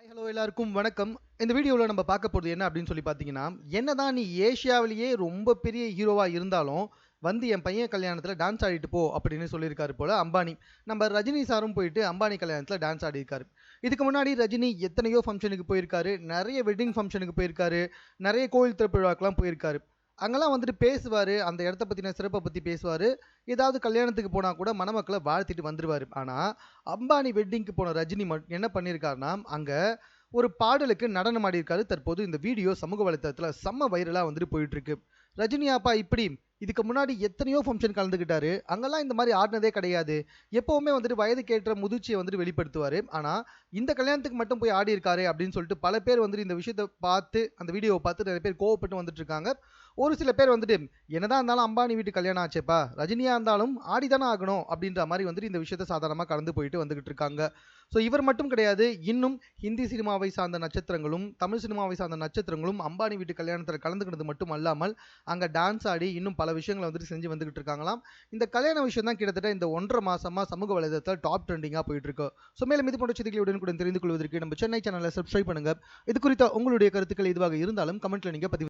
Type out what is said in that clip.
Hello எல்லாருக்கும் வணக்கம். இந்த வீடியோல நம்ம பார்க்க போறது என்ன அப்படின்னு சொல்லி பார்த்தீங்கன்னா, என்னதான் நீ ஏசியாவிலேயே ரொம்ப பெரிய ஹீரோவா இருந்தாலும், வந்து என் பையன் கல்யாணத்துல டான்ஸ் ஆடிட்டு போ அப்படின்னு சொல்லியிருக்காரு போல அம்பானி. நம்ம ரஜினி சாரும் போயிட்டு அம்பானி கல்யாணத்துல டான்ஸ் ஆடியிருக்காரு. இதுக்கு முன்னாடி ரஜினி எத்தனையோ ஃபங்ஷனுக்கு போயிருக்காரு. நெறைய வெட்டிங் ஃபங்ஷனுக்கு போயிருக்காரு. நெறைய கோயில் திறப்பு விழாக்கெல்லாம் போயிருக்காரு. அங்கெல்லாம் வந்துட்டு பேசுவாரு. அந்த இடத்த பத்தின சிறப்ப பத்தி பேசுவாரு. ஏதாவது கல்யாணத்துக்கு போனா கூட மணமக்கள வாழ்த்திட்டு வந்துருவாரு. ஆனா, அம்பானி வெட்டிங்க்கு போன ரஜினி என்ன பண்ணியிருக்காருன்னா, அங்க ஒரு பாடலுக்கு நடனம் ஆடியிருக்காரு. தற்போது இந்த வீடியோ சமூக வலைத்தளத்துல செம்ம வைரலா வந்துட்டு போயிட்டு இருக்கு. ரஜினி அப்பா இப்படி இதுக்கு முன்னாடி எத்தனையோ ஃபங்ஷன் கலந்துக்கிட்டாரு. அங்கெல்லாம் இந்த மாரி ஆடுனதே கிடையாது. எப்பவுமே வந்துட்டு வயதுக்கேற்ற முதிர்ச்சிய வந்துட்டு வெளிப்படுத்துவாரு. ஆனா, இந்த கல்யாணத்துக்கு மட்டும் போய் ஆடியிருக்காரே அப்படின்னு சொல்லிட்டு பல பேர் வந்துட்டு இந்த விஷயத்த பார்த்து, அந்த வீடியோவ பார்த்து நெறைய பேர் கோவப்பட்டு வந்துட்டு இருக்காங்க. ஒரு சில பேர் வந்துட்டு, "என்னதான் இருந்தாலும் அம்பானி வீட்டு கல்யாணம் ஆச்சேப்பா. ரஜினியா இருந்தாலும் ஆடி தானே ஆகணும்." அப்படின்ற மாரி வந்துட்டு இந்த விஷயத்த சாதாரணமா கடந்து போயிட்டு வந்துகிட்டு இருக்காங்க. ஸோ இவர் மட்டும் கிடையாது. இன்னும் ஹிந்தி சினிமாவை சார்ந்த நட்சத்திரங்களும், தமிழ் சினிமாவை சார்ந்த நட்சத்திரங்களும் அம்பானி வீட்டு கல்யாணத்துல கலந்துக்கினது மட்டும் அல்லாமல், அங்க டான்ஸ் ஆடி இன்னும் பல விஷயங்கள வந்துட்டு செஞ்சு வந்துகிட்டு இருக்காங்களாம். இந்த கல்யாண விஷயம் தான் கிட்டத்தட்ட இந்த 1 1/2 மாசமா சமூக வலைதளத்துல டாப் ட்ரெண்டிங்கா போயிட்டு இருக்கு. ஸோ மேலும் இது போன்ற செய்திகளை உடனுக்குடன் தெரிந்து கொள்வதற்கு நம்ம சென்னை சேனலை சப்ஸ்கிரைப் பண்ணுங்க. இது குறித்த உங்களுடைய கருத்துக்கள் எதுவாக இருந்தாலும் கமெண்ட்ல நீங்க பதிவு